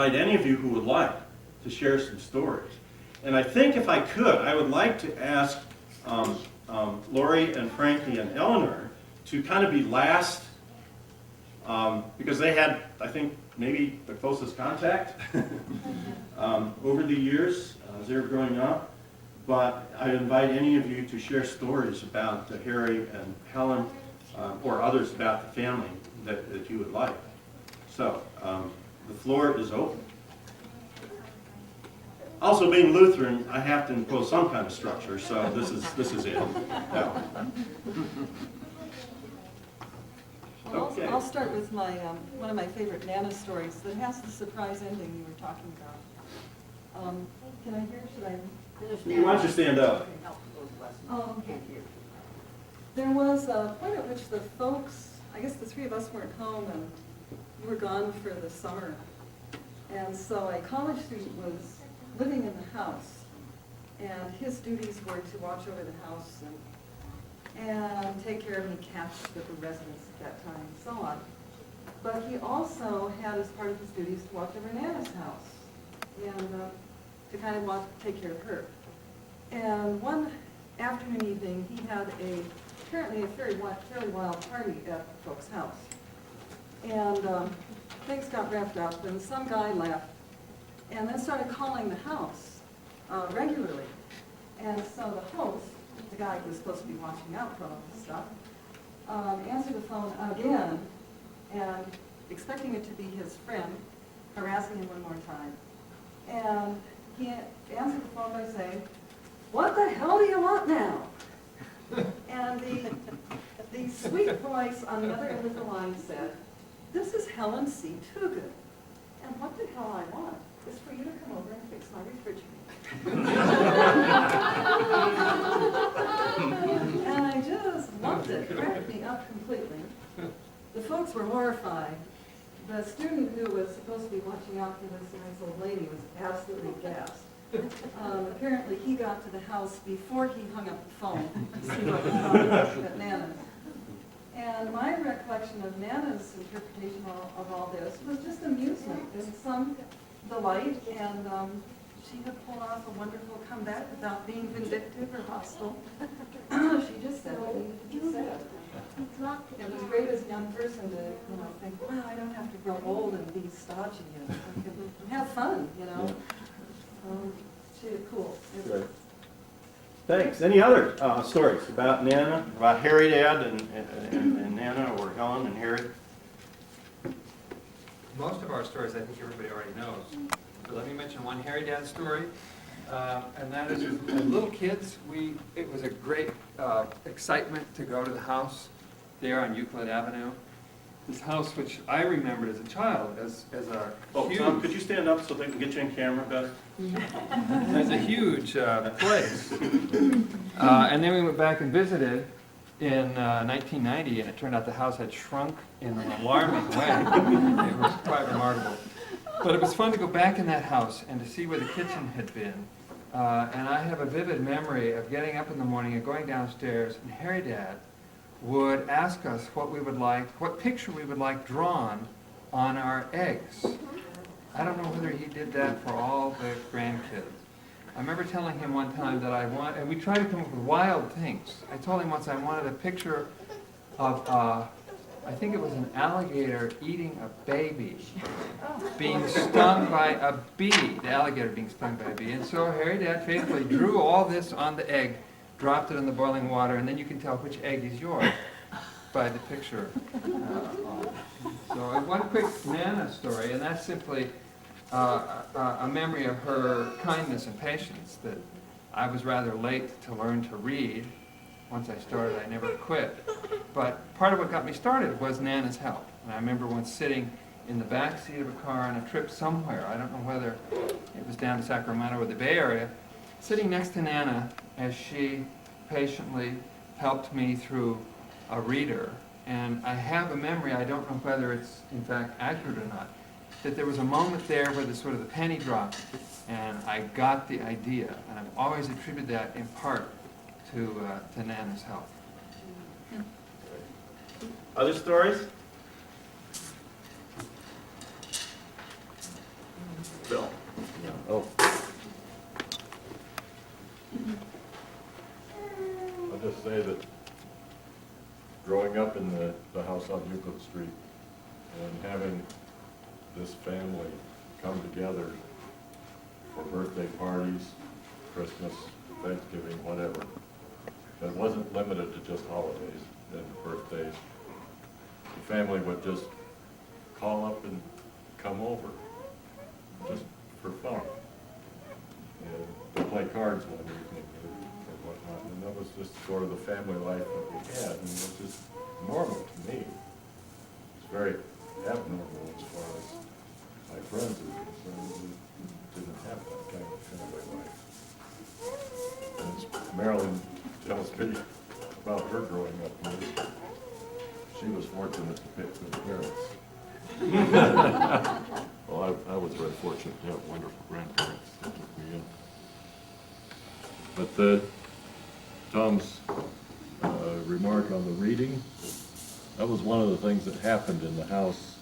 invite any of you who would like to share some stories. And I think if I could, I would like to ask Lori and Frankie and Eleanor to kind of be last, because they had, I think, maybe the closest contact over the years as they were growing up. But I invite any of you to share stories about Harry and Helen or others about the family that you would like. So, the floor is open. Also, being Lutheran, I have to impose some kind of structure, so this is it. Yeah. Well, Okay. I'll start with my one of my favorite Nana stories that has the surprise ending you were talking about. Can I hear? Should I? Why don't you stand up? There was a point at which the folks, I guess the three of us weren't home, and you were gone for the summer. And so a college student was living in the house, and his duties were to watch over the house and take care of any cats that were residents at that time, and so on. But he also had as part of his duties to watch over Nana's house and to kind of take care of her. And one afternoon evening, he had apparently a fairly wild party at the folks' house. And things got wrapped up, and some guy left, and then started calling the house regularly. And so the host, the guy who was supposed to be watching out for all this stuff, answered the phone again, and expecting it to be his friend, harassing him one more time. And he answered the phone by saying, "What the hell do you want now?" And the sweet voice on the other end of the line said, "This is Helen C. Toogan, and what the hell I want is for you to come over and fix my refrigerator." And I just loved it. It cracked me up completely. The folks were horrified. The student who was supposed to be watching out for this nice old lady was absolutely gassed. Apparently he got to the house before he hung up the phone to see what was going on at Nana's. And my recollection of Nana's interpretation of all this was just amusement and some delight, and she had pulled off a wonderful comeback without being vindictive or hostile. She just said what needed to be said. It was great as a young person to think, well, I don't have to grow old and be stodgy, I can have fun, She did cool. Good. Thanks. Any other stories about Nana, about Harry Dad and Nana, or Helen and Harry? Most of our stories I think everybody already knows. But let me mention one Harry Dad story. And that is, as little kids, it was a great excitement to go to the house there on Euclid Avenue. This house, which I remembered as a child, as a huge... Tom, could you stand up so they can get you in camera better? As a huge place. And then we went back and visited in 1990, and it turned out the house had shrunk in an alarming way. It was quite remarkable. But it was fun to go back in that house and to see where the kitchen had been. And I have a vivid memory of getting up in the morning and going downstairs, and Harry Dad would ask us what picture we would like drawn on our eggs. I don't know whether he did that for all the grandkids. I remember telling him one time that and we tried to come up with wild things. I told him once I wanted a picture of, I think it was an alligator eating a baby, being stung by a bee, the alligator being stung by a bee. And so Harry Dad faithfully drew all this on the egg, dropped it in the boiling water, and then you can tell which egg is yours by the picture on it. So one quick Nana story, and that's simply a memory of her kindness and patience, that I was rather late to learn to read. Once I started, I never quit. But part of what got me started was Nana's help. And I remember once sitting in the back seat of a car on a trip somewhere, I don't know whether it was down to Sacramento or the Bay Area, sitting next to Nana as she patiently helped me through a reader. And I have a memory, I don't know whether it's in fact accurate or not, that there was a moment there where the penny dropped, and I got the idea. And I've always attributed that in part to Nana's help. Other stories? Bill? Oh. I'll just say that growing up in the house on Euclid Street and having this family come together for birthday parties, Christmas, Thanksgiving, whatever, it wasn't limited to just holidays and birthdays. The family would just call up and come over, just for fun. And to play cards one evening or whatnot, and that was just sort of the family life that we had, and it was just normal to me. It's very abnormal as far as my friends are concerned, who didn't have that kind of family life. And as Marilyn tells me about her growing up, she was fortunate to pick good parents. Well, I was very fortunate to have wonderful grandparents that took me in. But Tom's remark on the reading, that was one of the things that happened in the house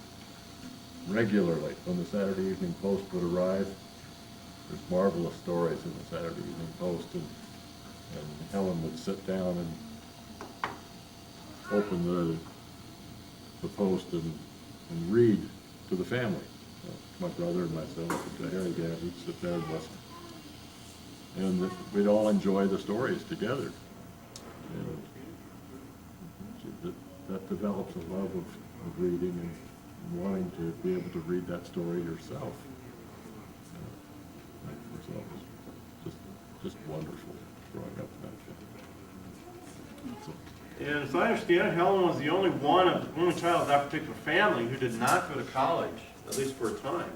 regularly. When the Saturday Evening Post would arrive, there's marvelous stories in the Saturday Evening Post, and Helen would sit down and open the Post and read to the family. My brother and myself, and Harry Dad, we'd sit there and listen. And we'd all enjoy the stories together. And that develops a love of reading and wanting to be able to read that story yourself. So it was just wonderful growing up in that family. And as I understand it, Helen was the only child of that particular family who did not go to college, at least for a time,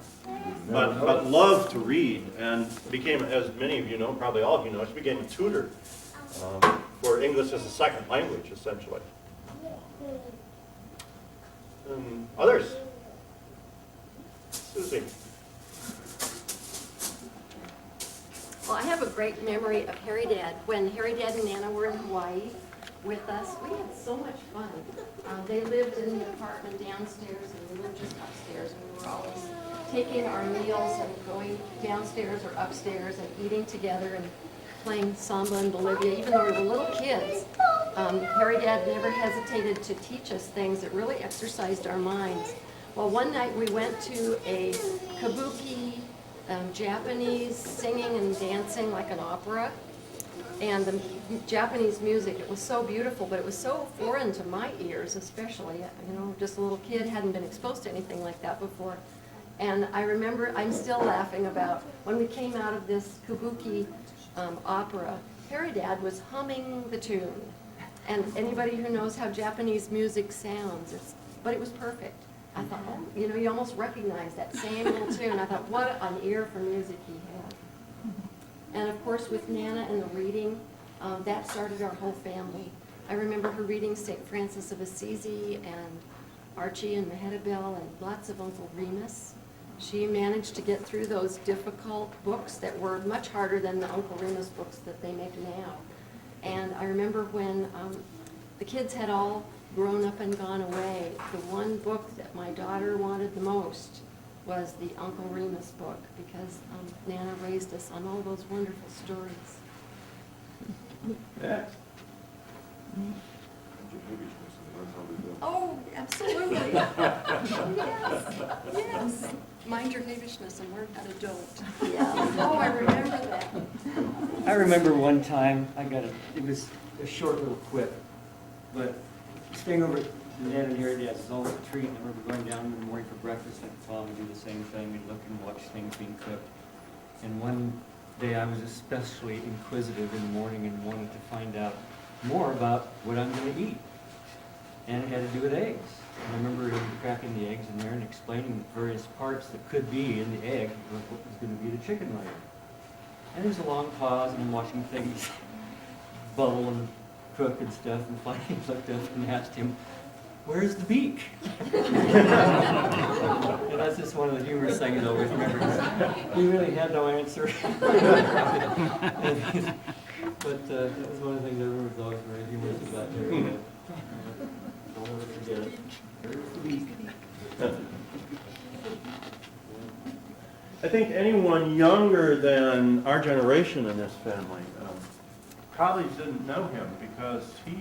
but loved to read and became, as many of you know, probably all of you know, she became a tutor for English as a second language, essentially. Others? Susie? Well, I have a great memory of Harry Dad. When Harry Dad and Nana were in Hawaii with us, we had so much fun. They lived in the apartment downstairs, and we lived just upstairs, and we were always taking our meals and going downstairs or upstairs and eating together and playing samba in Bolivia. Even though we were little kids, Harry Dad never hesitated to teach us things that really exercised our minds. Well, one night we went to a kabuki, Japanese singing and dancing like an opera, and the Japanese music, it was so beautiful, but it was so foreign to my ears especially. You know, just a little kid, hadn't been exposed to anything like that before. And I remember, I'm still laughing about when we came out of this kabuki opera, Harry Dad was humming the tune. And anybody who knows how Japanese music sounds, but it was perfect. I thought, oh, you know, you almost recognize that same little tune. I thought, what an ear for music he had. And of course, with Nana and the reading, that started our whole family. I remember her reading St. Francis of Assisi and Archie and Mehetabel and lots of Uncle Remus. She managed to get through those difficult books that were much harder than the Uncle Remus books that they make now. And I remember when the kids had all grown up and gone away, the one book that my daughter wanted the most was the Uncle Remus book, because Nana raised us on all those wonderful stories. Yeah. Oh, absolutely. Yes. Mind your havishness and learn how to don't. Yeah. Oh, I remember that. I remember one time it was a short little quip, but staying over at Dad and Harry Dad's was always a treat. I remember going down in the morning for breakfast and Mom would do the same thing. We'd look and watch things being cooked. And one day I was especially inquisitive in the morning and wanted to find out more about what I'm going to eat. And it had to do with eggs. And I remember him cracking the eggs in there and explaining the various parts that could be in the egg, what was going to be the chicken layer. And there was a long pause, and I'm watching things bubble and cook and stuff, and finally he looked up and asked him, "Where's the beak?" And that's just one of the humorous things I always remember. He really had no answer. But that was one of the things I remember was always very humorous about Harry. Don't ever forget it. Where's the beak? I think anyone younger than our generation in this family probably didn't know him because he